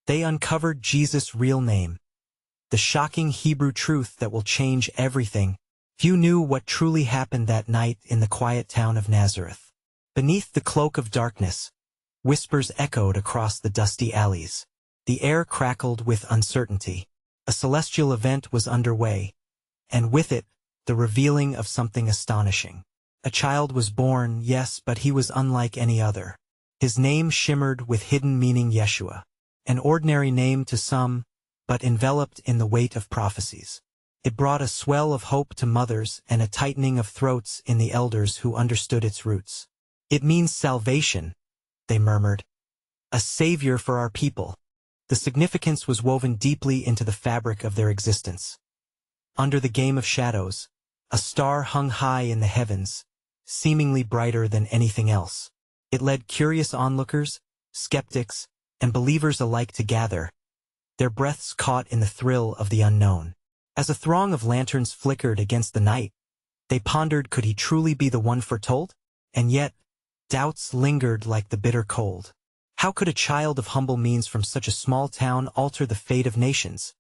They uncovered Jesus' real name, the shocking Hebrew truth that will change everything. Few knew what truly happened that night in the quiet town of Nazareth. Beneath the cloak of darkness, whispers echoed across the dusty alleys. The air crackled with uncertainty. A celestial event was underway, and with it, the revealing of something astonishing. A child was born, yes, but he was unlike any other. His name shimmered with hidden meaning, Yeshua. An ordinary name to some, but enveloped in the weight of prophecies. It brought a swell of hope to mothers and a tightening of throats in the elders who understood its roots. "It means salvation," they murmured. "A savior for our people." The significance was woven deeply into the fabric of their existence. Under the game of shadows, a star hung high in the heavens, seemingly brighter than anything else. It led curious onlookers, skeptics, and believers alike to gather, their breaths caught in the thrill of the unknown. As a throng of lanterns flickered against the night, they pondered, could he truly be the one foretold? And yet, doubts lingered like the bitter cold. How could a child of humble means from such a small town alter the fate of nations?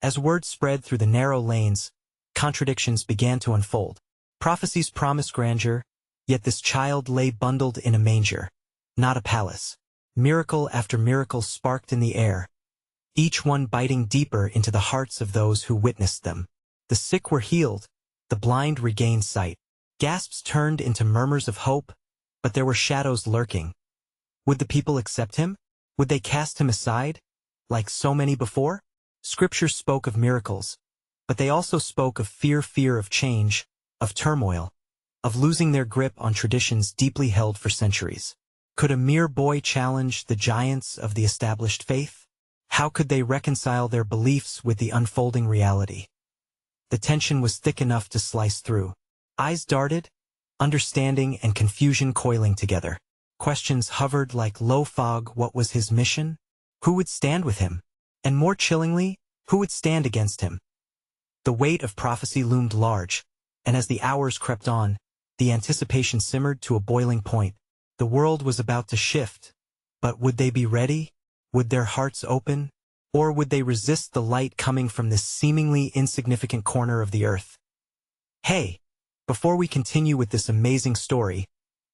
As word spread through the narrow lanes, contradictions began to unfold. Prophecies promised grandeur, yet this child lay bundled in a manger, not a palace. Miracle after miracle sparked in the air, each one biting deeper into the hearts of those who witnessed them. The sick were healed, the blind regained sight. Gasps turned into murmurs of hope, but there were shadows lurking. Would the people accept him? Would they cast him aside, like so many before? Scripture spoke of miracles, but they also spoke of fear of change, of turmoil, of losing their grip on traditions deeply held for centuries. Could a mere boy challenge the giants of the established faith? How could they reconcile their beliefs with the unfolding reality? The tension was thick enough to slice through. Eyes darted, understanding and confusion coiling together. Questions hovered like low fog. What was his mission? Who would stand with him? And more chillingly, who would stand against him? The weight of prophecy loomed large, and as the hours crept on, the anticipation simmered to a boiling point. The world was about to shift, but would they be ready? Would their hearts open? Or would they resist the light coming from this seemingly insignificant corner of the earth? Hey, before we continue with this amazing story,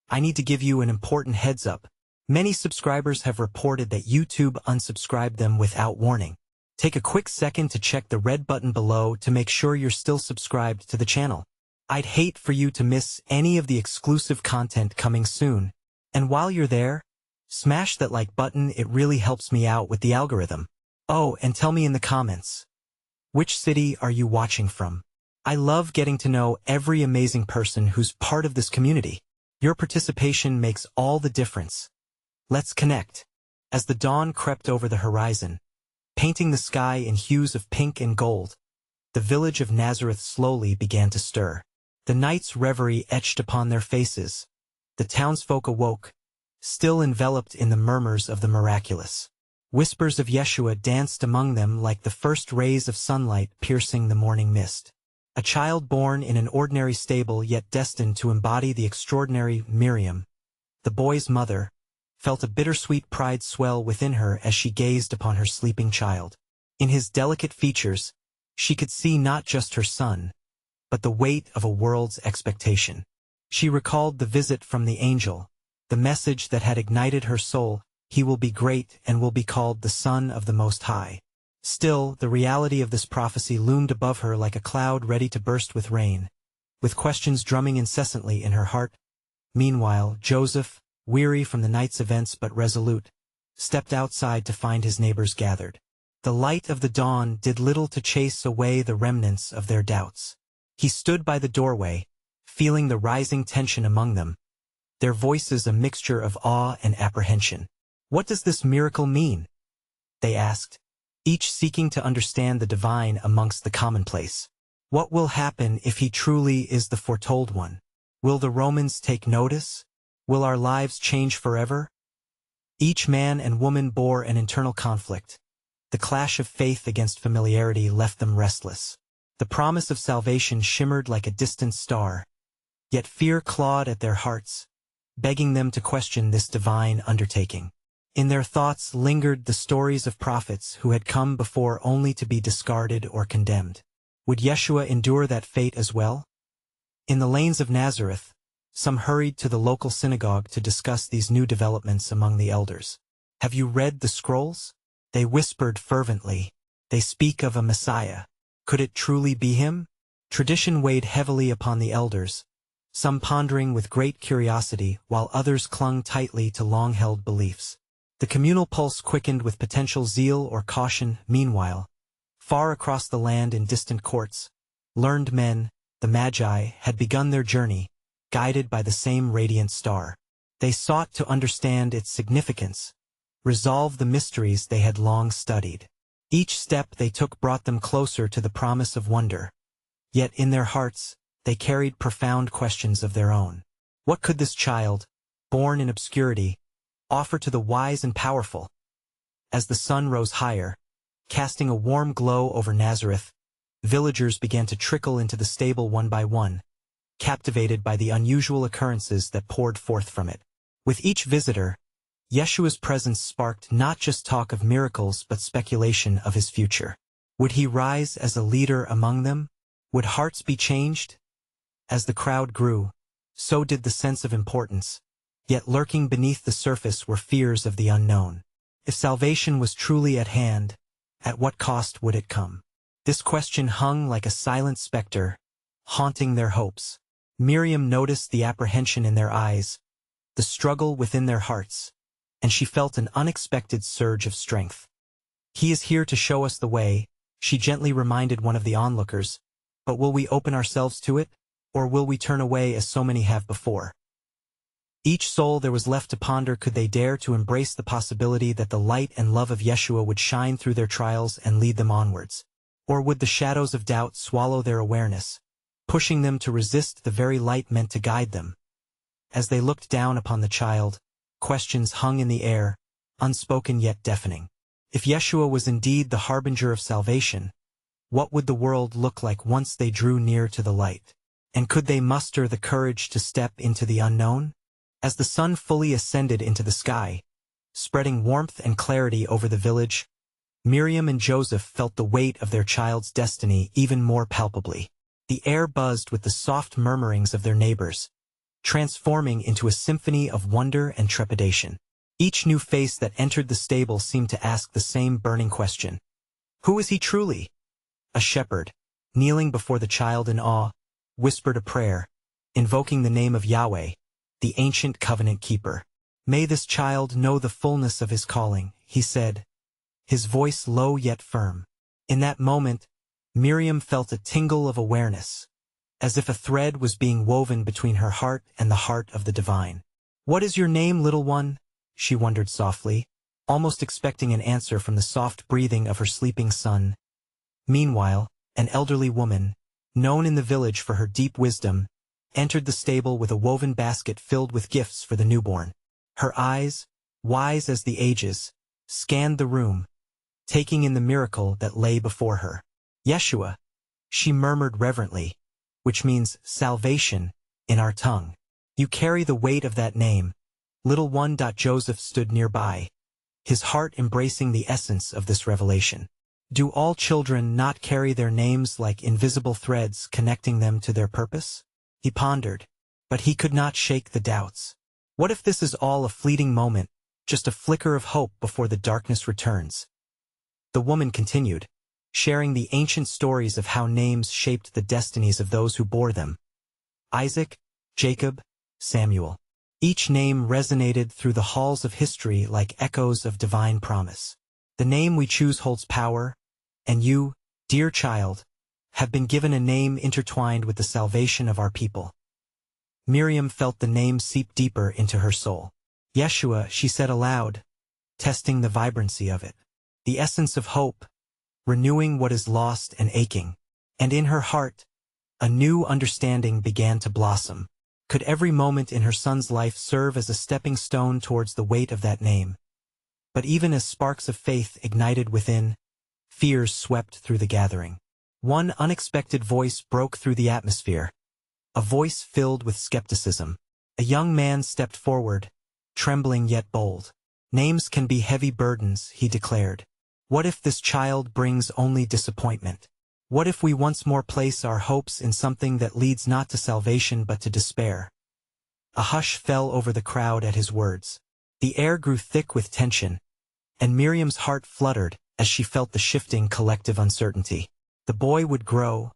I need to give you an important heads up. Many subscribers have reported that YouTube unsubscribed them without warning. Take a quick second to check the red button below to make sure you're still subscribed to the channel. I'd hate for you to miss any of the exclusive content coming soon. And while you're there, smash that like button, it really helps me out with the algorithm. Oh, and tell me in the comments, which city are you watching from? I love getting to know every amazing person who's part of this community. Your participation makes all the difference. Let's connect. As the dawn crept over the horizon, painting the sky in hues of pink and gold, the village of Nazareth slowly began to stir. The night's reverie etched upon their faces. The townsfolk awoke, still enveloped in the murmurs of the miraculous. Whispers of Yeshua danced among them like the first rays of sunlight piercing the morning mist. A child born in an ordinary stable yet destined to embody the extraordinary Miriam, the boy's mother, felt a bittersweet pride swell within her as she gazed upon her sleeping child. In his delicate features, she could see not just her son, but the weight of a world's expectation. She recalled the visit from the angel, the message that had ignited her soul: he will be great and will be called the Son of the Most High. Still, the reality of this prophecy loomed above her like a cloud ready to burst with rain, with questions drumming incessantly in her heart. Meanwhile, Joseph, weary from the night's events but resolute, stepped outside to find his neighbors gathered. The light of the dawn did little to chase away the remnants of their doubts. He stood by the doorway, feeling the rising tension among them, their voices a mixture of awe and apprehension. "What does this miracle mean?" they asked, each seeking to understand the divine amongst the commonplace. What will happen if he truly is the foretold one? Will the Romans take notice? Will our lives change forever? Each man and woman bore an internal conflict. The clash of faith against familiarity left them restless. The promise of salvation shimmered like a distant star, yet fear clawed at their hearts, begging them to question this divine undertaking. In their thoughts lingered the stories of prophets who had come before only to be discarded or condemned. Would Yeshua endure that fate as well? In the lanes of Nazareth, some hurried to the local synagogue to discuss these new developments among the elders. "Have you read the scrolls?" they whispered fervently. "They speak of a Messiah. Could it truly be him?" Tradition weighed heavily upon the elders, some pondering with great curiosity while others clung tightly to long-held beliefs. The communal pulse quickened with potential zeal or caution. Meanwhile, far across the land in distant courts, learned men, the Magi, had begun their journey, guided by the same radiant star. They sought to understand its significance, resolve the mysteries they had long studied. Each step they took brought them closer to the promise of wonder. Yet in their hearts, they carried profound questions of their own. What could this child, born in obscurity, offer to the wise and powerful? As the sun rose higher, casting a warm glow over Nazareth, villagers began to trickle into the stable one by one, captivated by the unusual occurrences that poured forth from it. With each visitor, Yeshua's presence sparked not just talk of miracles but speculation of his future. Would he rise as a leader among them? Would hearts be changed? As the crowd grew, so did the sense of importance, yet lurking beneath the surface were fears of the unknown. If salvation was truly at hand, at what cost would it come? This question hung like a silent specter, haunting their hopes. Miriam noticed the apprehension in their eyes, the struggle within their hearts, and she felt an unexpected surge of strength. "He is here to show us the way," she gently reminded one of the onlookers, "but will we open ourselves to it, or will we turn away as so many have before?" Each soul there was left to ponder, could they dare to embrace the possibility that the light and love of Yeshua would shine through their trials and lead them onwards? Or would the shadows of doubt swallow their awareness, pushing them to resist the very light meant to guide them? As they looked down upon the child, questions hung in the air, unspoken yet deafening. If Yeshua was indeed the harbinger of salvation, what would the world look like once they drew near to the light? And could they muster the courage to step into the unknown? As the sun fully ascended into the sky, spreading warmth and clarity over the village, Miriam and Joseph felt the weight of their child's destiny even more palpably. The air buzzed with the soft murmurings of their neighbors, transforming into a symphony of wonder and trepidation. Each new face that entered the stable seemed to ask the same burning question. Who is he truly? A shepherd, kneeling before the child in awe, whispered a prayer, invoking the name of Yahweh, the ancient covenant keeper. "May this child know the fullness of his calling," he said, his voice low yet firm. In that moment, Miriam felt a tingle of awareness, as if a thread was being woven between her heart and the heart of the divine. "What is your name, little one?" she wondered softly, almost expecting an answer from the soft breathing of her sleeping son. Meanwhile, an elderly woman, known in the village for her deep wisdom, entered the stable with a woven basket filled with gifts for the newborn. Her eyes, wise as the ages, scanned the room, taking in the miracle that lay before her. "Yeshua," she murmured reverently, which means salvation in our tongue. "You carry the weight of that name." Little one. Joseph stood nearby, his heart embracing the essence of this revelation. Do all children not carry their names like invisible threads connecting them to their purpose? He pondered, but he could not shake the doubts. What if this is all a fleeting moment, just a flicker of hope before the darkness returns? The woman continued, sharing the ancient stories of how names shaped the destinies of those who bore them. Isaac, Jacob, Samuel. Each name resonated through the halls of history like echoes of divine promise. The name we choose holds power, and you, dear child, have been given a name intertwined with the salvation of our people. Miriam felt the name seep deeper into her soul. Yeshua, she said aloud, testing the vibrancy of it. The essence of hope, renewing what is lost and aching. And in her heart, a new understanding began to blossom. Could every moment in her son's life serve as a stepping stone towards the weight of that name? But even as sparks of faith ignited within, fears swept through the gathering. One unexpected voice broke through the atmosphere, a voice filled with skepticism. A young man stepped forward, trembling yet bold. Names can be heavy burdens, he declared. What if this child brings only disappointment? What if we once more place our hopes in something that leads not to salvation but to despair? A hush fell over the crowd at his words. The air grew thick with tension, and Miriam's heart fluttered as she felt the shifting collective uncertainty. The boy would grow,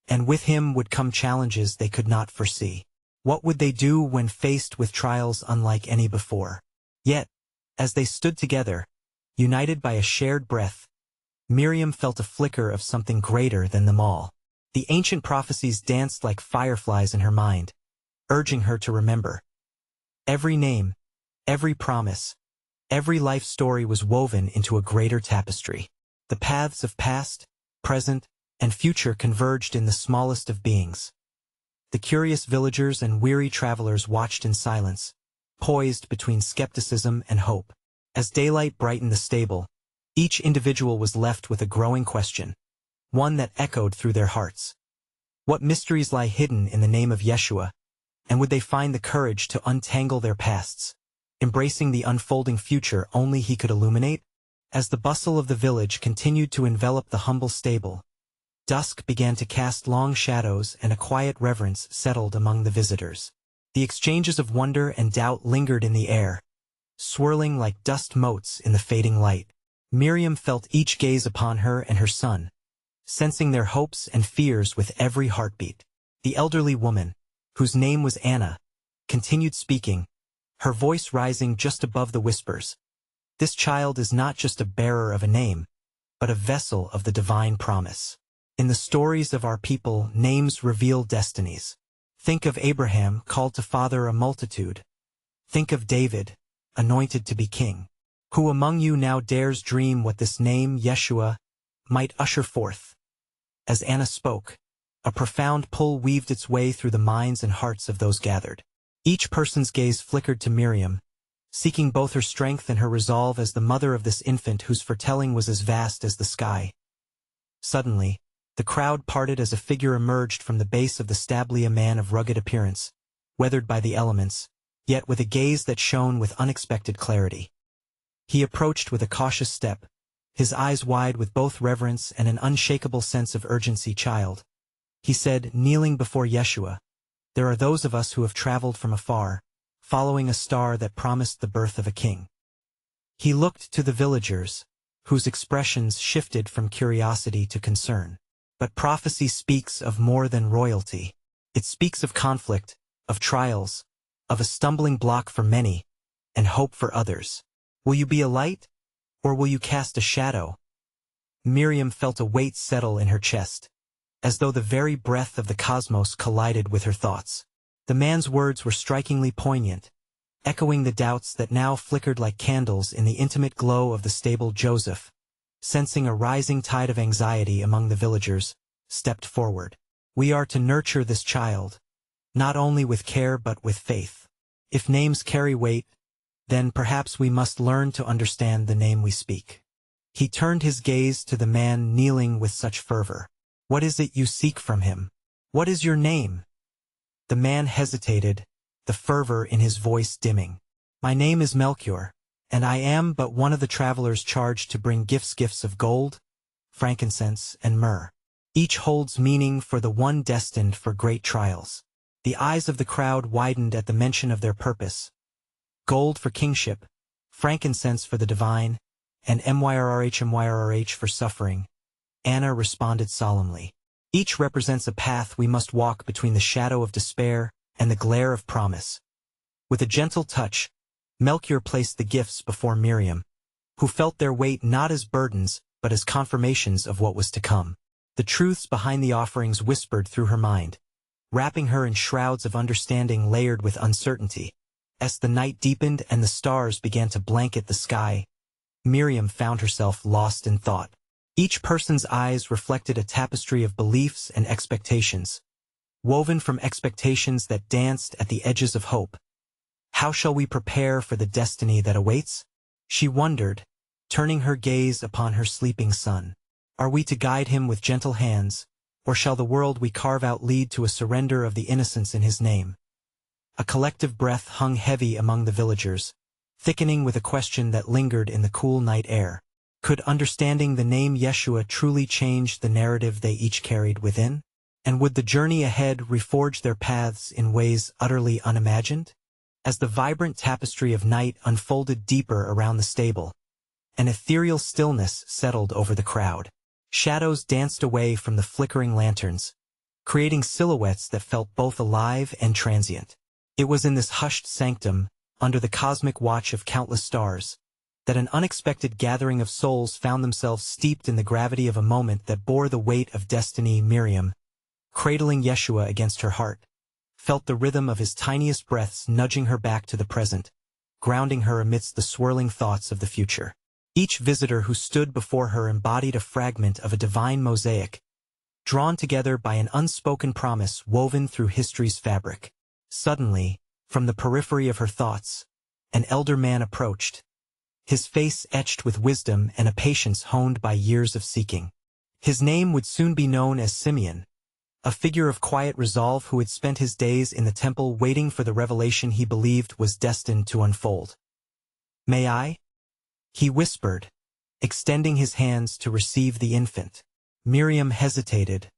and with him would come challenges they could not foresee. What would they do when faced with trials unlike any before? Yet, as they stood together, united by a shared breath, Miriam felt a flicker of something greater than them all. The ancient prophecies danced like fireflies in her mind, urging her to remember. Every name, every promise, every life story was woven into a greater tapestry. The paths of past, present, and future converged in the smallest of beings. The curious villagers and weary travelers watched in silence, poised between skepticism and hope. As daylight brightened the stable, each individual was left with a growing question, one that echoed through their hearts. What mysteries lie hidden in the name of Yeshua, and would they find the courage to untangle their pasts, embracing the unfolding future only he could illuminate? As the bustle of the village continued to envelop the humble stable, dusk began to cast long shadows and a quiet reverence settled among the visitors. The exchanges of wonder and doubt lingered in the air, swirling like dust motes in the fading light. Miriam felt each gaze upon her and her son, sensing their hopes and fears with every heartbeat. The elderly woman, whose name was Anna, continued speaking, her voice rising just above the whispers. This child is not just a bearer of a name, but a vessel of the divine promise. In the stories of our people, names reveal destinies. Think of Abraham, called to father a multitude. Think of David, anointed to be king. Who among you now dares dream what this name, Yeshua, might usher forth? As Anna spoke, a profound pull weaved its way through the minds and hearts of those gathered. Each person's gaze flickered to Miriam, seeking both her strength and her resolve as the mother of this infant whose foretelling was as vast as the sky. Suddenly, the crowd parted as a figure emerged from the base of the stably, a man of rugged appearance, weathered by the elements, yet with a gaze that shone with unexpected clarity. He approached with a cautious step, his eyes wide with both reverence and an unshakable sense of urgency. Child, he said, kneeling before Yeshua, there are those of us who have traveled from afar, following a star that promised the birth of a king. He looked to the villagers, whose expressions shifted from curiosity to concern. But prophecy speaks of more than royalty. It speaks of conflict, of trials, of a stumbling block for many, and hope for others. Will you be a light, or will you cast a shadow? Miriam felt a weight settle in her chest, as though the very breath of the cosmos collided with her thoughts. The man's words were strikingly poignant, echoing the doubts that now flickered like candles in the intimate glow of the stable. Joseph, sensing a rising tide of anxiety among the villagers, stepped forward. We are to nurture this child, not only with care but with faith. If names carry weight, then perhaps we must learn to understand the name we speak. He turned his gaze to the man kneeling with such fervor. What is it you seek from him? What is your name? The man hesitated, the fervor in his voice dimming. My name is Melchior, and I am but one of the travelers charged to bring gifts of gold, frankincense, and myrrh. Each holds meaning for the one destined for great trials. The eyes of the crowd widened at the mention of their purpose. Gold for kingship, frankincense for the divine, and myrrh for suffering. Anna responded solemnly. Each represents a path we must walk between the shadow of despair and the glare of promise. With a gentle touch, Melchior placed the gifts before Miriam, who felt their weight not as burdens but as confirmations of what was to come. The truths behind the offerings whispered through her mind, wrapping her in shrouds of understanding layered with uncertainty. As the night deepened and the stars began to blanket the sky, Miriam found herself lost in thought. Each person's eyes reflected a tapestry of beliefs and expectations, woven from expectations that danced at the edges of hope. How shall we prepare for the destiny that awaits? She wondered, turning her gaze upon her sleeping son. Are we to guide him with gentle hands, or shall the world we carve out lead to a surrender of the innocence in his name? A collective breath hung heavy among the villagers, thickening with a question that lingered in the cool night air. Could understanding the name Yeshua truly change the narrative they each carried within? And would the journey ahead reforge their paths in ways utterly unimagined? As the vibrant tapestry of night unfolded deeper around the stable, an ethereal stillness settled over the crowd. Shadows danced away from the flickering lanterns, creating silhouettes that felt both alive and transient. It was in this hushed sanctum, under the cosmic watch of countless stars, that an unexpected gathering of souls found themselves steeped in the gravity of a moment that bore the weight of destiny. Miriam, cradling Yeshua against her heart, felt the rhythm of his tiniest breaths nudging her back to the present, grounding her amidst the swirling thoughts of the future. Each visitor who stood before her embodied a fragment of a divine mosaic, drawn together by an unspoken promise woven through history's fabric. Suddenly, from the periphery of her thoughts, an elder man approached, his face etched with wisdom and a patience honed by years of seeking. His name would soon be known as Simeon, a figure of quiet resolve who had spent his days in the temple waiting for the revelation he believed was destined to unfold. "May I?" he whispered, extending his hands to receive the infant. Miriam hesitated,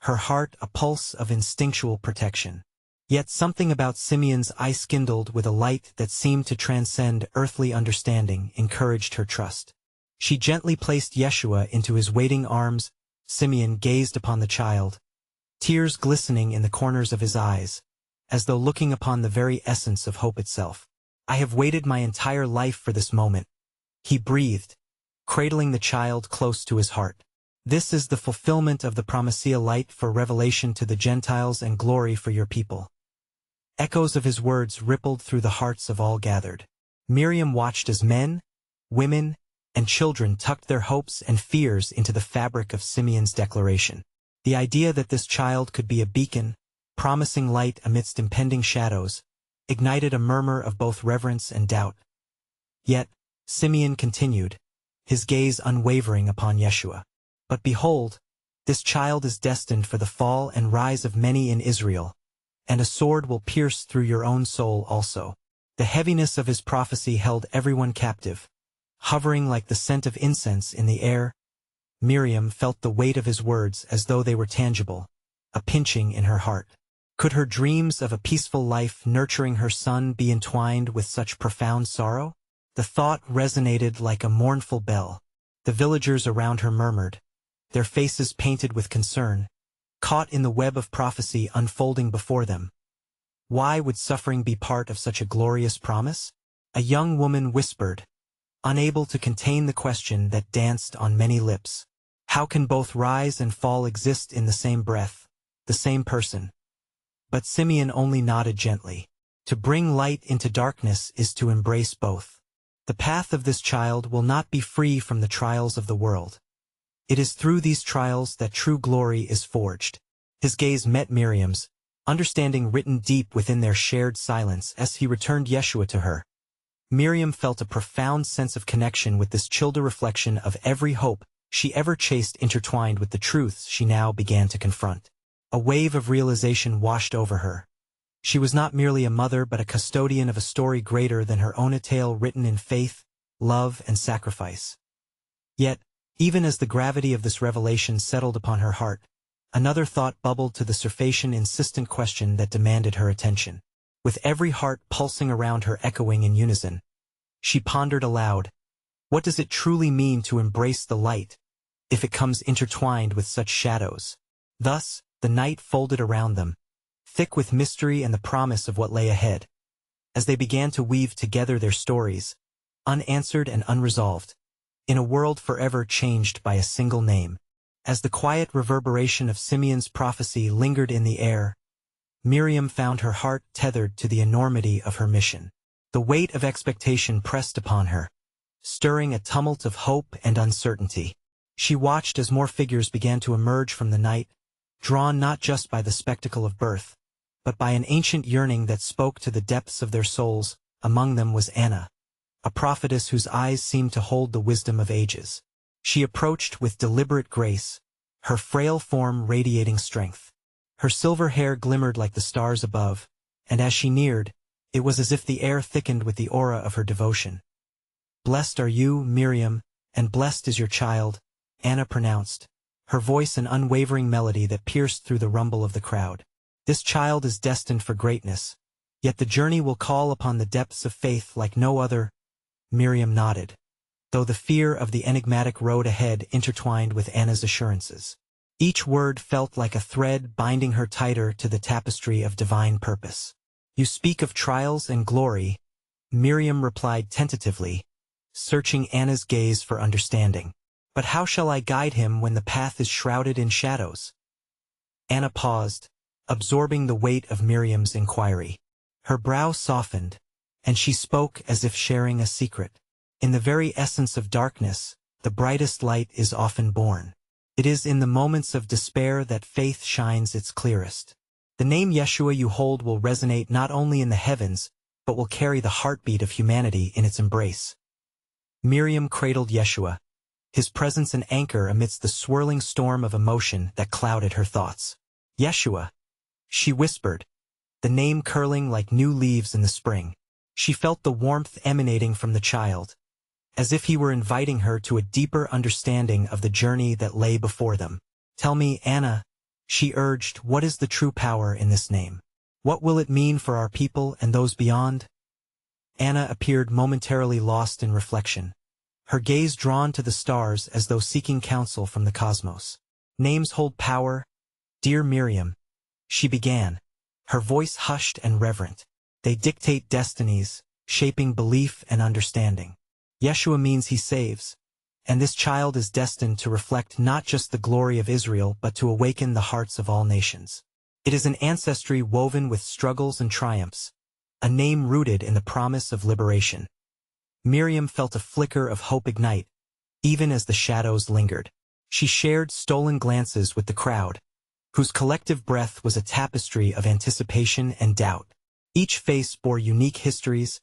her heart a pulse of instinctual protection. Yet something about Simeon's eyes kindled with a light that seemed to transcend earthly understanding encouraged her trust. She gently placed Yeshua into his waiting arms. Simeon gazed upon the child, tears glistening in the corners of his eyes, as though looking upon the very essence of hope itself. "I have waited my entire life for this moment," he breathed, cradling the child close to his heart. "This is the fulfillment of the promisea, light for revelation to the Gentiles and glory for your people." Echoes of his words rippled through the hearts of all gathered. Miriam watched as men, women, and children tucked their hopes and fears into the fabric of Simeon's declaration. The idea that this child could be a beacon, promising light amidst impending shadows, ignited a murmur of both reverence and doubt. Yet, Simeon continued, his gaze unwavering upon Yeshua. "But behold, this child is destined for the fall and rise of many in Israel, and a sword will pierce through your own soul also." The heaviness of his prophecy held everyone captive. Hovering like the scent of incense in the air, Miriam felt the weight of his words as though they were tangible, a pinching in her heart. Could her dreams of a peaceful life nurturing her son be entwined with such profound sorrow? The thought resonated like a mournful bell. The villagers around her murmured, their faces painted with concern, caught in the web of prophecy unfolding before them. Why would suffering be part of such a glorious promise? A young woman whispered, unable to contain the question that danced on many lips. How can both rise and fall exist in the same breath, the same person? But Simeon only nodded gently. To bring light into darkness is to embrace both. The path of this child will not be free from the trials of the world. It is through these trials that true glory is forged. His gaze met Miriam's, understanding written deep within their shared silence as he returned Yeshua to her. Miriam felt a profound sense of connection with this chilled reflection of every hope she ever chased intertwined with the truths she now began to confront. A wave of realization washed over her. She was not merely a mother but a custodian of a story greater than her own, a tale written in faith, love, and sacrifice. Yet, even as the gravity of this revelation settled upon her heart, another thought bubbled to the surface, an insistent question that demanded her attention. With every heart pulsing around her echoing in unison, she pondered aloud, what does it truly mean to embrace the light, if it comes intertwined with such shadows? Thus, the night folded around them, thick with mystery and the promise of what lay ahead. As they began to weave together their stories, unanswered and unresolved, in a world forever changed by a single name. As the quiet reverberation of Simeon's prophecy lingered in the air, Miriam found her heart tethered to the enormity of her mission. The weight of expectation pressed upon her, stirring a tumult of hope and uncertainty. She watched as more figures began to emerge from the night, drawn not just by the spectacle of birth, but by an ancient yearning that spoke to the depths of their souls. Among them was Anna, a prophetess whose eyes seemed to hold the wisdom of ages. She approached with deliberate grace, her frail form radiating strength. Her silver hair glimmered like the stars above, and as she neared, It was as if the air thickened with the aura of her devotion. "Blessed are you, Miriam, and blessed is your child," Anna pronounced, her voice an unwavering melody that pierced through the rumble of the crowd. "This child is destined for greatness, yet the journey will call upon the depths of faith like no other." Miriam nodded, though the fear of the enigmatic road ahead intertwined with Anna's assurances. Each word felt like a thread binding her tighter to the tapestry of divine purpose. "You speak of trials and glory," Miriam replied tentatively, searching Anna's gaze for understanding. "But how shall I guide him when the path is shrouded in shadows?" Anna paused, absorbing the weight of Miriam's inquiry. Her brow softened, and she spoke as if sharing a secret. "In the very essence of darkness, the brightest light is often born. It is in the moments of despair that faith shines its clearest. The name Yeshua you hold will resonate not only in the heavens, but will carry the heartbeat of humanity in its embrace." Miriam cradled Yeshua, his presence an anchor amidst the swirling storm of emotion that clouded her thoughts. "Yeshua," she whispered, the name curling like new leaves in the spring. She felt the warmth emanating from the child, as if he were inviting her to a deeper understanding of the journey that lay before them. "Tell me, Anna," she urged, "what is the true power in this name? What will it mean for our people and those beyond?" Anna appeared momentarily lost in reflection, her gaze drawn to the stars as though seeking counsel from the cosmos. "Names hold power, dear Miriam," she began, her voice hushed and reverent. "They dictate destinies, shaping belief and understanding. Yeshua means he saves, and this child is destined to reflect not just the glory of Israel but to awaken the hearts of all nations. It is an ancestry woven with struggles and triumphs, a name rooted in the promise of liberation." Miriam felt a flicker of hope ignite, even as the shadows lingered. She shared stolen glances with the crowd, whose collective breath was a tapestry of anticipation and doubt. Each face bore unique histories,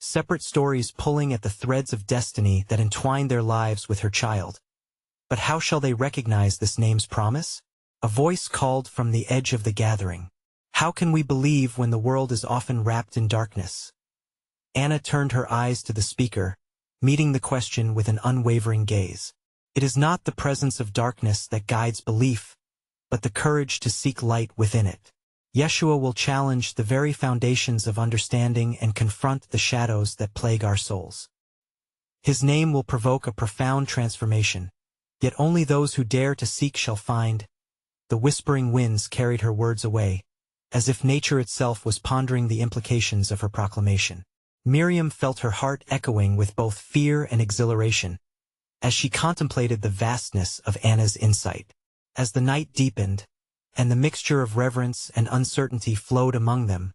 separate stories pulling at the threads of destiny that entwined their lives with her child. But how shall they recognize this name's promise? A voice called from the edge of the gathering. "How can we believe when the world is often wrapped in darkness?" Anna turned her eyes to the speaker, meeting the question with an unwavering gaze. "It is not the presence of darkness that guides belief, but the courage to seek light within it. Yeshua will challenge the very foundations of understanding and confront the shadows that plague our souls. His name will provoke a profound transformation, yet only those who dare to seek shall find." The whispering winds carried her words away, as if nature itself was pondering the implications of her proclamation. Miriam felt her heart echoing with both fear and exhilaration, as she contemplated the vastness of Anna's insight. As the night deepened, and the mixture of reverence and uncertainty flowed among them,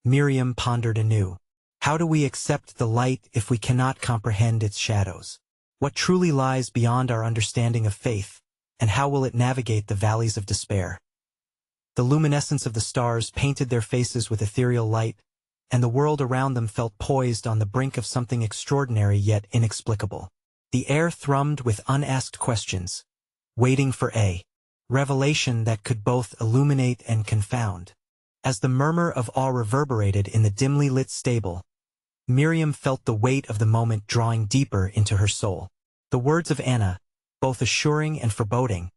Miriam pondered anew. How do we accept the light if we cannot comprehend its shadows? What truly lies beyond our understanding of faith, and how will it navigate the valleys of despair? The luminescence of the stars painted their faces with ethereal light, and the world around them felt poised on the brink of something extraordinary yet inexplicable. The air thrummed with unasked questions, waiting for a revelation that could both illuminate and confound. As the murmur of awe reverberated in the dimly lit stable, Miriam felt the weight of the moment drawing deeper into her soul. The words of Anna, both assuring and foreboding,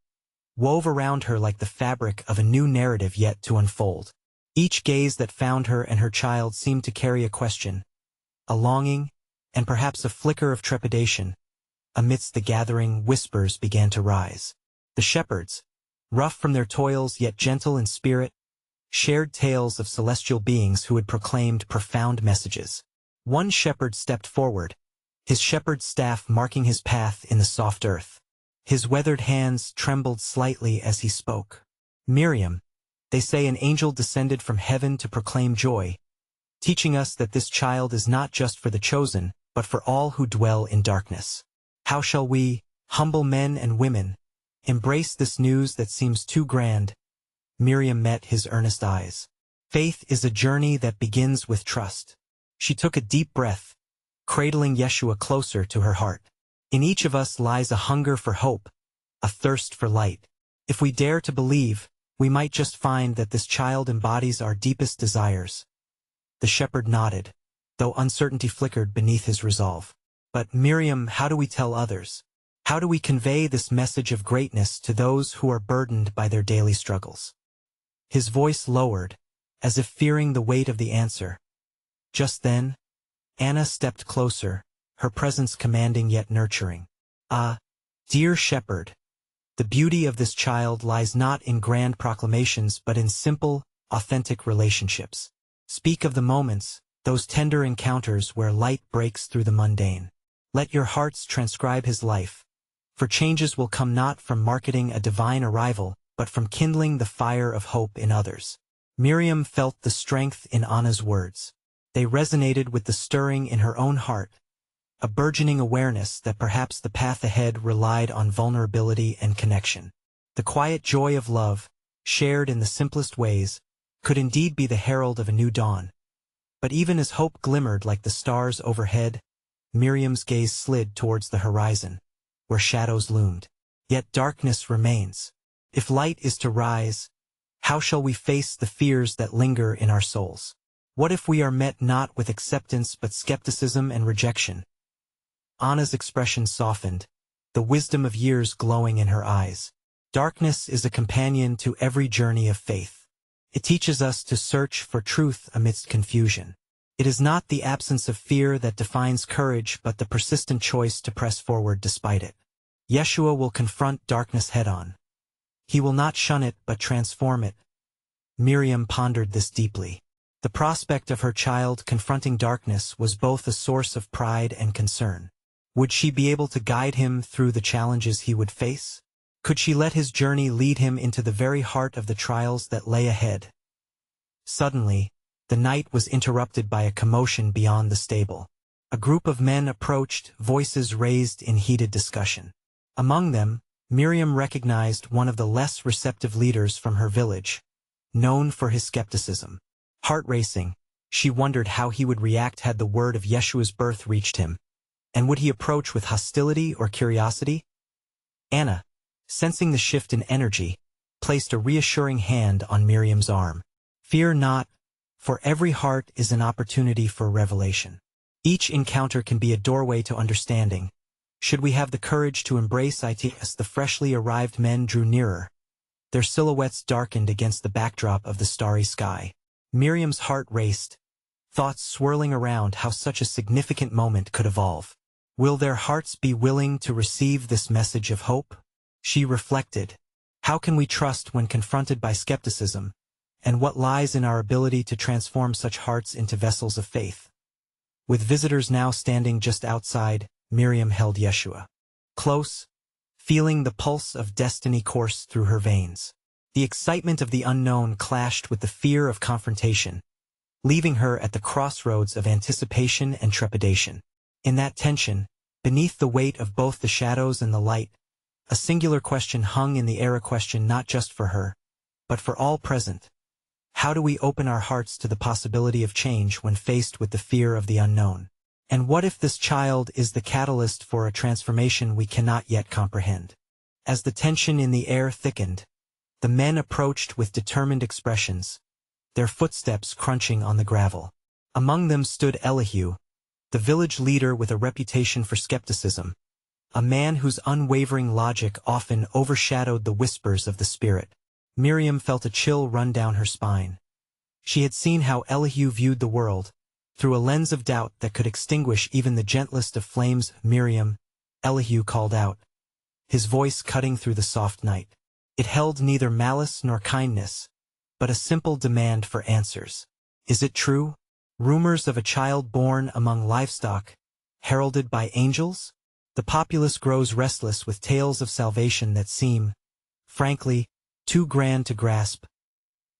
wove around her like the fabric of a new narrative yet to unfold. Each gaze that found her and her child seemed to carry a question, a longing, and perhaps a flicker of trepidation. Amidst the gathering, whispers began to rise. The shepherds, rough from their toils yet gentle in spirit, shared tales of celestial beings who had proclaimed profound messages. One shepherd stepped forward, his shepherd's staff marking his path in the soft earth. His weathered hands trembled slightly as he spoke. "Miriam, they say an angel descended from heaven to proclaim joy, teaching us that this child is not just for the chosen, but for all who dwell in darkness. How shall we, humble men and women, embrace this news that seems too grand?" Miriam met his earnest eyes. "Faith is a journey that begins with trust." She took a deep breath, cradling Yeshua closer to her heart. "In each of us lies a hunger for hope, a thirst for light. If we dare to believe, we might just find that this child embodies our deepest desires." The shepherd nodded, though uncertainty flickered beneath his resolve. But Miriam, how do we tell others? How do we convey this message of greatness to those who are burdened by their daily struggles? His voice lowered, as if fearing the weight of the answer. Just then, Anna stepped closer, her presence commanding yet nurturing. "Ah, dear shepherd, the beauty of this child lies not in grand proclamations but in simple, authentic relationships. Speak of the moments, those tender encounters where light breaks through the mundane. Let your hearts transcribe his life, for changes will come not from marketing a divine arrival, but from kindling the fire of hope in others." Miriam felt the strength in Anna's words. They resonated with the stirring in her own heart, a burgeoning awareness that perhaps the path ahead relied on vulnerability and connection. The quiet joy of love, shared in the simplest ways, could indeed be the herald of a new dawn. But even as hope glimmered like the stars overhead, Miriam's gaze slid towards the horizon, where shadows loomed. Yet darkness remains. If light is to rise, how shall we face the fears that linger in our souls? What if we are met not with acceptance but skepticism and rejection? Anna's expression softened, the wisdom of years glowing in her eyes. Darkness is a companion to every journey of faith. It teaches us to search for truth amidst confusion. It is not the absence of fear that defines courage but the persistent choice to press forward despite it. Yeshua will confront darkness head-on. He will not shun it but transform it. Miriam pondered this deeply. The prospect of her child confronting darkness was both a source of pride and concern. Would she be able to guide him through the challenges he would face? Could she let his journey lead him into the very heart of the trials that lay ahead? Suddenly, the night was interrupted by a commotion beyond the stable. A group of men approached, voices raised in heated discussion. Among them, Miriam recognized one of the less receptive leaders from her village, known for his skepticism. Heart racing, she wondered how he would react had the word of Yeshua's birth reached him. And would he approach with hostility or curiosity? Anna, sensing the shift in energy, placed a reassuring hand on Miriam's arm. "Fear not, for every heart is an opportunity for revelation. Each encounter can be a doorway to understanding. Should we have the courage to embrace it?" As the freshly arrived men drew nearer, their silhouettes darkened against the backdrop of the starry sky. Miriam's heart raced, thoughts swirling around how such a significant moment could evolve. Will their hearts be willing to receive this message of hope? She reflected. How can we trust when confronted by skepticism? And what lies in our ability to transform such hearts into vessels of faith? With visitors now standing just outside, Miriam held Yeshua close, feeling the pulse of destiny course through her veins. The excitement of the unknown clashed with the fear of confrontation, leaving her at the crossroads of anticipation and trepidation. In that tension, beneath the weight of both the shadows and the light, a singular question hung in the air, a question not just for her, but for all present. How do we open our hearts to the possibility of change when faced with the fear of the unknown? And what if this child is the catalyst for a transformation we cannot yet comprehend? As the tension in the air thickened, the men approached with determined expressions, their footsteps crunching on the gravel. Among them stood Elihu, the village leader with a reputation for skepticism, a man whose unwavering logic often overshadowed the whispers of the spirit. Miriam felt a chill run down her spine. She had seen how Elihu viewed the world, through a lens of doubt that could extinguish even the gentlest of flames. "Miriam," Elihu called out, his voice cutting through the soft night. It held neither malice nor kindness, but a simple demand for answers. "Is it true? Rumors of a child born among livestock, heralded by angels? The populace grows restless with tales of salvation that seem, frankly, too grand to grasp."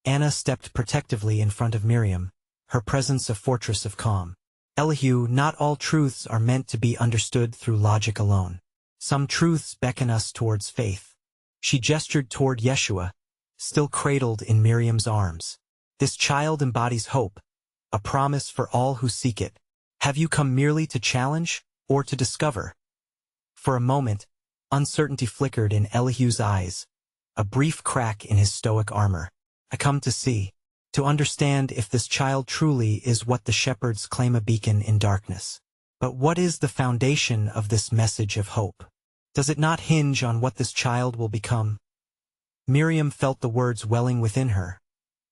Anna stepped protectively in front of Miriam, her presence a fortress of calm. "Elihu, not all truths are meant to be understood through logic alone. Some truths beckon us towards faith." She gestured toward Yeshua, still cradled in Miriam's arms. "This child embodies hope, a promise for all who seek it. Have you come merely to challenge, or to discover?" For a moment, uncertainty flickered in Elihu's eyes, a brief crack in his stoic armor. "I come to see." to understand if this child truly is what the shepherds claim, a beacon in darkness. But what is the foundation of this message of hope? Does it not hinge on what this child will become? Miriam felt the words welling within her.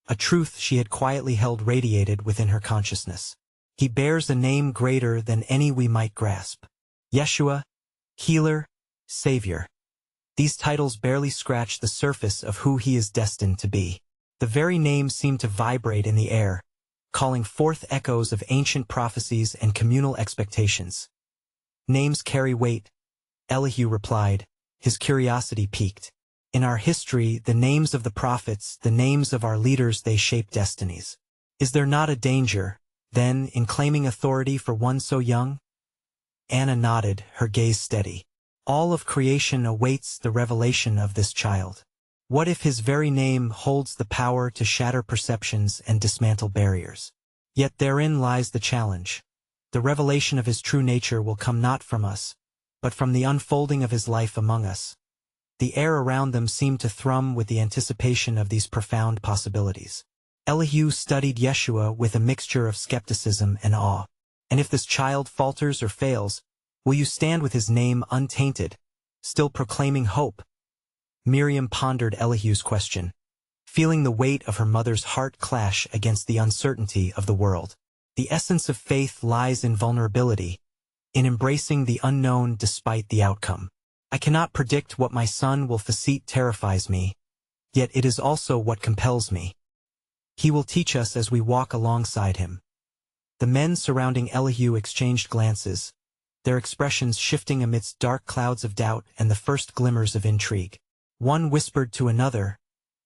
A truth she had quietly held radiated within her consciousness. He bears a name greater than any we might grasp. Yeshua, Healer, Savior. These titles barely scratch the surface of who he is destined to be. The very name seemed to vibrate in the air, calling forth echoes of ancient prophecies and communal expectations. Names carry weight, Elihu replied, his curiosity piqued. In our history, the names of the prophets, the names of our leaders, they shape destinies. Is there not a danger, then, in claiming authority for one so young? Anna nodded, her gaze steady. All of creation awaits the revelation of this child. What if his very name holds the power to shatter perceptions and dismantle barriers? Yet therein lies the challenge. The revelation of his true nature will come not from us, but from the unfolding of his life among us. The air around them seemed to thrum with the anticipation of these profound possibilities. Elihu studied Yeshua with a mixture of skepticism and awe. And if this child falters or fails, will you stand with his name untainted, still proclaiming hope? Miriam pondered Elihu's question, feeling the weight of her mother's heart clash against the uncertainty of the world. The essence of faith lies in vulnerability, in embracing the unknown despite the outcome. I cannot predict what my son will facete terrifies me, yet it is also what compels me. He will teach us as we walk alongside him. The men surrounding Elihu exchanged glances, their expressions shifting amidst dark clouds of doubt and the first glimmers of intrigue. One whispered to another,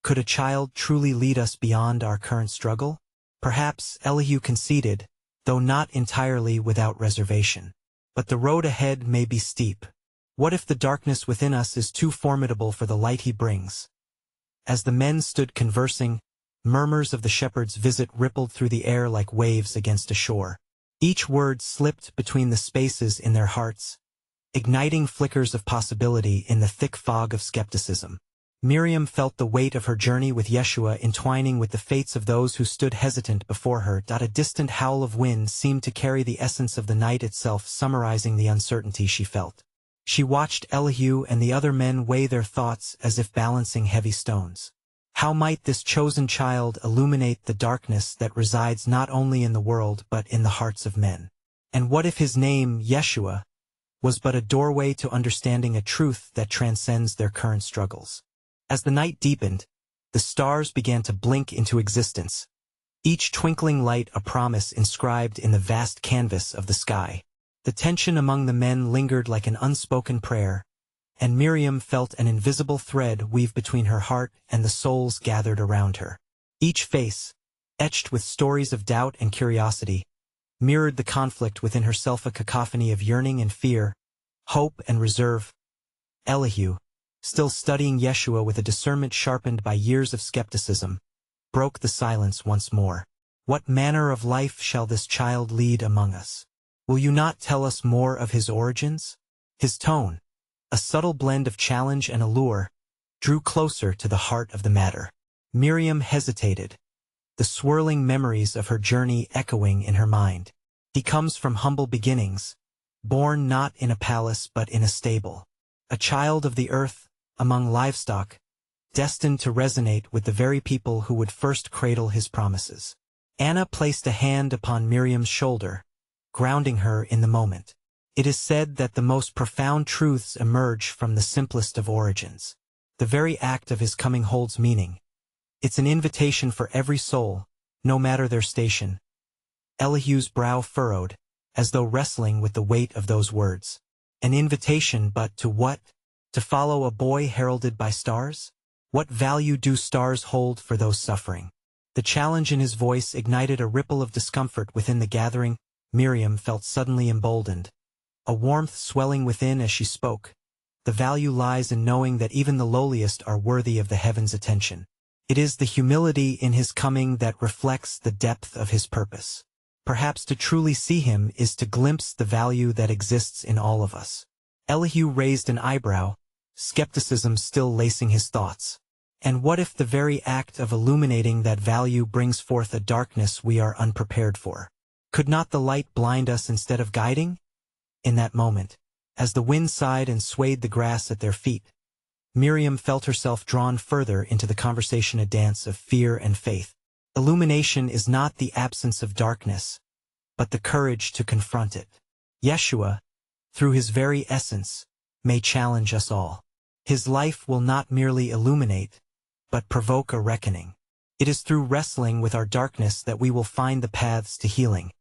could a child truly lead us beyond our current struggle? Perhaps, Elihu conceded, though not entirely without reservation. But the road ahead may be steep. What if the darkness within us is too formidable for the light he brings? As the men stood conversing, murmurs of the shepherd's visit rippled through the air like waves against a shore. Each word slipped between the spaces in their hearts, igniting flickers of possibility in the thick fog of skepticism. Miriam felt the weight of her journey with Yeshua entwining with the fates of those who stood hesitant before her. A distant howl of wind seemed to carry the essence of the night itself, summarizing the uncertainty she felt. She watched Elihu and the other men weigh their thoughts as if balancing heavy stones. How might this chosen child illuminate the darkness that resides not only in the world but in the hearts of men? And what if his name, Yeshua, was but a doorway to understanding a truth that transcends their current struggles? As the night deepened, the stars began to blink into existence, each twinkling light a promise inscribed in the vast canvas of the sky. The tension among the men lingered like an unspoken prayer, and Miriam felt an invisible thread weave between her heart and the souls gathered around her. Each face, etched with stories of doubt and curiosity, mirrored the conflict within herself, a cacophony of yearning and fear, hope and reserve. Elihu, still studying Yeshua with a discernment sharpened by years of skepticism, broke the silence once more. What manner of life shall this child lead among us? Will you not tell us more of his origins? His tone, a subtle blend of challenge and allure, drew closer to the heart of the matter. Miriam hesitated, the swirling memories of her journey echoing in her mind. He comes from humble beginnings, born not in a palace but in a stable. A child of the earth, among livestock, destined to resonate with the very people who would first cradle his promises. Anna placed a hand upon Miriam's shoulder, grounding her in the moment. It is said that the most profound truths emerge from the simplest of origins. The very act of his coming holds meaning. It's an invitation for every soul, no matter their station. Elihu's brow furrowed, as though wrestling with the weight of those words. An invitation, but to what? To follow a boy heralded by stars? What value do stars hold for those suffering? The challenge in his voice ignited a ripple of discomfort within the gathering. Miriam felt suddenly emboldened, a warmth swelling within as she spoke. The value lies in knowing that even the lowliest are worthy of the heavens' attention. It is the humility in his coming that reflects the depth of his purpose. Perhaps to truly see him is to glimpse the value that exists in all of us. Elihu raised an eyebrow, skepticism still lacing his thoughts. And what if the very act of illuminating that value brings forth a darkness we are unprepared for? Could not the light blind us instead of guiding? In that moment, as the wind sighed and swayed the grass at their feet, Miriam felt herself drawn further into the conversation, a dance of fear and faith. Illumination is not the absence of darkness, but the courage to confront it. Yeshua, through his very essence, may challenge us all. His life will not merely illuminate, but provoke a reckoning. It is through wrestling with our darkness that we will find the paths to healing.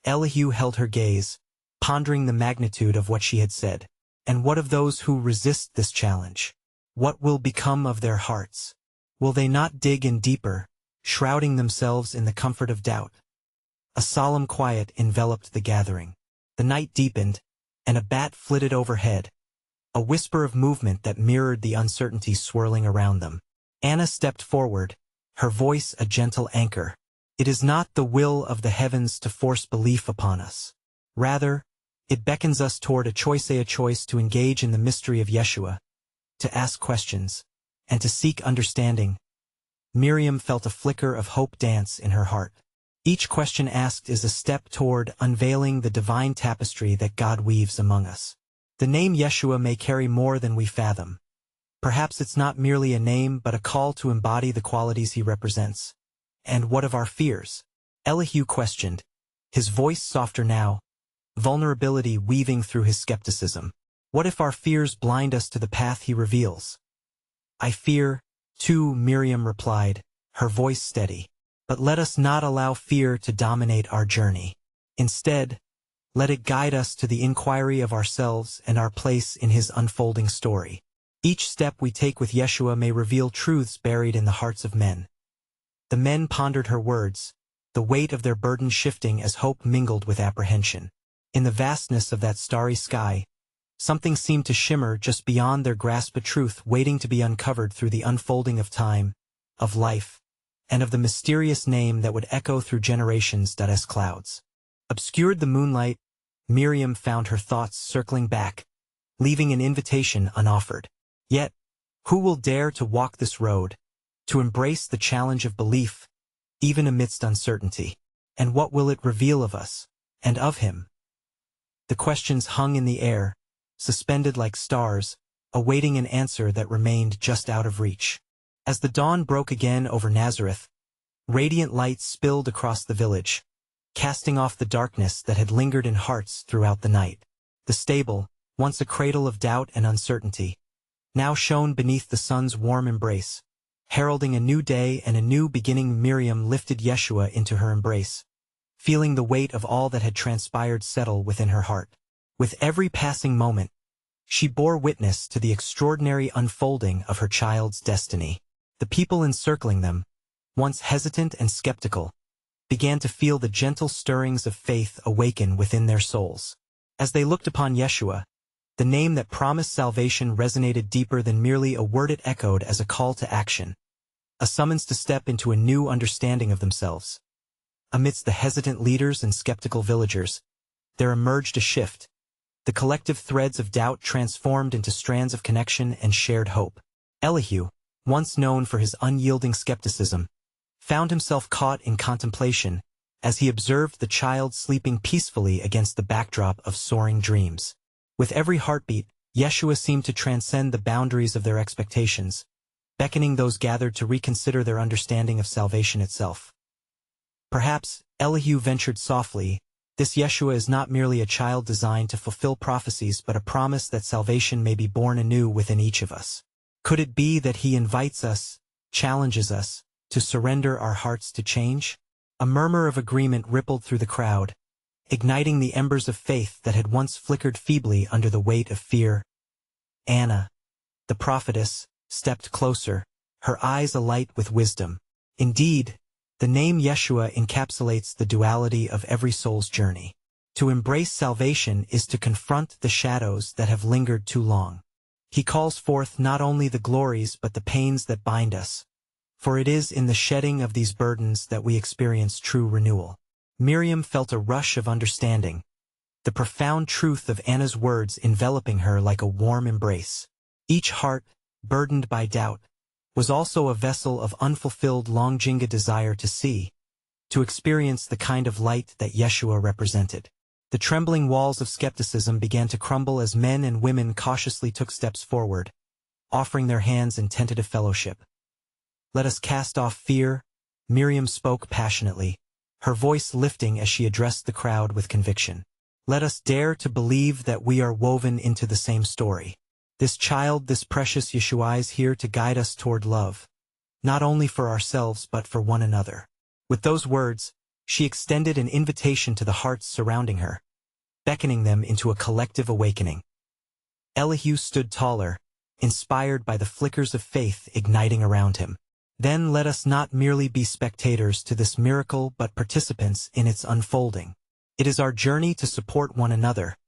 Elihu held her gaze, pondering the magnitude of what she had said. And what of those who resist this challenge? What will become of their hearts? Will they not dig in deeper, shrouding themselves in the comfort of doubt? A solemn quiet enveloped the gathering. The night deepened, and a bat flitted overhead, a whisper of movement that mirrored the uncertainty swirling around them. Anna stepped forward, her voice a gentle anchor. It is not the will of the heavens to force belief upon us. Rather, it beckons us toward a choice to engage in the mystery of Yeshua, to ask questions, and to seek understanding. Miriam felt a flicker of hope dance in her heart. Each question asked is a step toward unveiling the divine tapestry that God weaves among us. The name Yeshua may carry more than we fathom. Perhaps it's not merely a name but a call to embody the qualities he represents. And what of our fears? Elihu questioned, his voice softer now, vulnerability weaving through his skepticism. What if our fears blind us to the path he reveals? I fear, too, Miriam replied, her voice steady. But let us not allow fear to dominate our journey. Instead, let it guide us to the inquiry of ourselves and our place in his unfolding story. Each step we take with Yeshua may reveal truths buried in the hearts of men. The men pondered her words, the weight of their burden shifting as hope mingled with apprehension. In the vastness of that starry sky, something seemed to shimmer just beyond their grasp, a truth waiting to be uncovered through the unfolding of time, of life, and of the mysterious name that would echo through generations. As clouds obscured the moonlight, Miriam found her thoughts circling back, leaving an invitation unoffered. Yet, who will dare to walk this road, to embrace the challenge of belief, even amidst uncertainty? And what will it reveal of us, and of him? The questions hung in the air, suspended like stars, awaiting an answer that remained just out of reach. As the dawn broke again over Nazareth, radiant light spilled across the village, casting off the darkness that had lingered in hearts throughout the night. The stable, once a cradle of doubt and uncertainty, now shone beneath the sun's warm embrace, heralding a new day and a new beginning. Miriam lifted Yeshua into her embrace, feeling the weight of all that had transpired settle within her heart. With every passing moment, she bore witness to the extraordinary unfolding of her child's destiny. The people encircling them, once hesitant and skeptical, began to feel the gentle stirrings of faith awaken within their souls. As they looked upon Yeshua, the name that promised salvation resonated deeper than merely a word. It echoed as a call to action, a summons to step into a new understanding of themselves. Amidst the hesitant leaders and skeptical villagers, there emerged a shift. The collective threads of doubt transformed into strands of connection and shared hope. Elihu, once known for his unyielding skepticism, found himself caught in contemplation as he observed the child sleeping peacefully against the backdrop of soaring dreams. With every heartbeat, Yeshua seemed to transcend the boundaries of their expectations, beckoning those gathered to reconsider their understanding of salvation itself. Perhaps, Elihu ventured softly, this Yeshua is not merely a child designed to fulfill prophecies but a promise that salvation may be born anew within each of us. Could it be that he invites us, challenges us, to surrender our hearts to change? A murmur of agreement rippled through the crowd, igniting the embers of faith that had once flickered feebly under the weight of fear. Anna, the prophetess, stepped closer, her eyes alight with wisdom. Indeed, the name Yeshua encapsulates the duality of every soul's journey. To embrace salvation is to confront the shadows that have lingered too long. He calls forth not only the glories but the pains that bind us, for it is in the shedding of these burdens that we experience true renewal. Miriam felt a rush of understanding, the profound truth of Anna's words enveloping her like a warm embrace. Each heart, burdened by doubt, was also a vessel of unfulfilled longing desire to see, to experience the kind of light that Yeshua represented. The trembling walls of skepticism began to crumble as men and women cautiously took steps forward, offering their hands in tentative fellowship. "Let us cast off fear," Miriam spoke passionately, her voice lifting as she addressed the crowd with conviction. "Let us dare to believe that we are woven into the same story. This child, this precious Yeshua, is here to guide us toward love, not only for ourselves but for one another." With those words, she extended an invitation to the hearts surrounding her, beckoning them into a collective awakening. Elihu stood taller, inspired by the flickers of faith igniting around him. "Then let us not merely be spectators to this miracle but participants in its unfolding. It is our journey to support one another,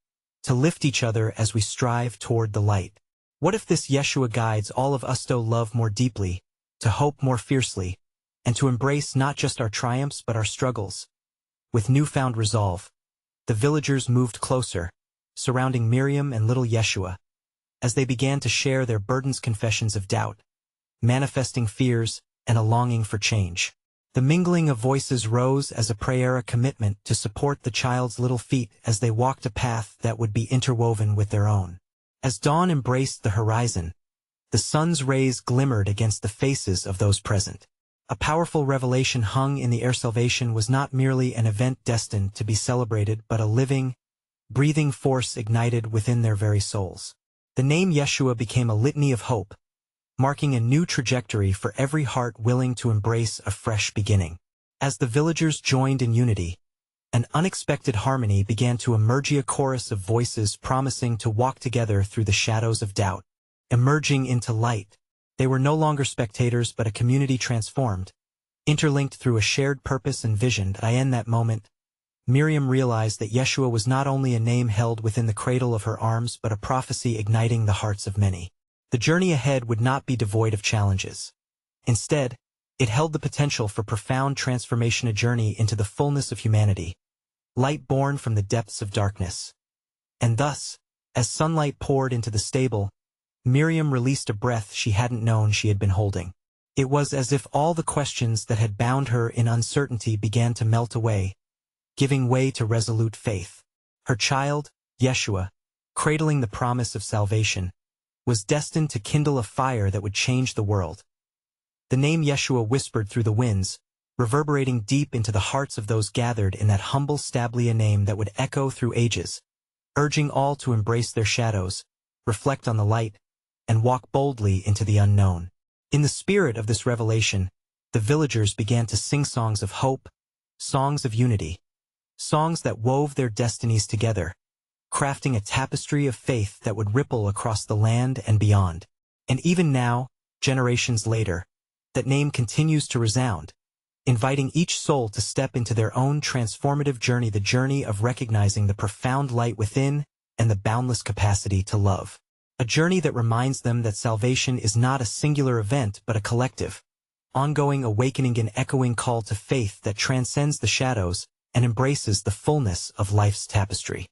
to lift each other as we strive toward the light. What if this Yeshua guides all of us to love more deeply, to hope more fiercely, and to embrace not just our triumphs but our struggles?" With newfound resolve, the villagers moved closer, surrounding Miriam and little Yeshua, as they began to share their burdens, confessions of doubt, manifesting fears, and a longing for change. The mingling of voices rose as a prayer, a commitment to support the child's little feet as they walked a path that would be interwoven with their own. As dawn embraced the horizon, the sun's rays glimmered against the faces of those present. A powerful revelation hung in the air. Salvation was not merely an event destined to be celebrated but a living, breathing force ignited within their very souls. The name Yeshua became a litany of hope, marking a new trajectory for every heart willing to embrace a fresh beginning. As the villagers joined in unity, an unexpected harmony began to emerge, a chorus of voices promising to walk together through the shadows of doubt. Emerging into light, they were no longer spectators but a community transformed, interlinked through a shared purpose and vision. In that moment, Miriam realized that Yeshua was not only a name held within the cradle of her arms but a prophecy igniting the hearts of many. The journey ahead would not be devoid of challenges. Instead, it held the potential for profound transformation, a journey into the fullness of humanity, light born from the depths of darkness. And thus, as sunlight poured into the stable, Miriam released a breath she hadn't known she had been holding. It was as if all the questions that had bound her in uncertainty began to melt away, giving way to resolute faith. Her child, Yeshua, cradling the promise of salvation, was destined to kindle a fire that would change the world. The name Yeshua whispered through the winds, reverberating deep into the hearts of those gathered in that humble stable, a name that would echo through ages, urging all to embrace their shadows, reflect on the light, and walk boldly into the unknown. In the spirit of this revelation, the villagers began to sing songs of hope, songs of unity, songs that wove their destinies together, crafting a tapestry of faith that would ripple across the land and beyond. And even now, generations later, that name continues to resound, inviting each soul to step into their own transformative journey, the journey of recognizing the profound light within and the boundless capacity to love. A journey that reminds them that salvation is not a singular event but a collective, ongoing awakening, an echoing call to faith that transcends the shadows and embraces the fullness of life's tapestry.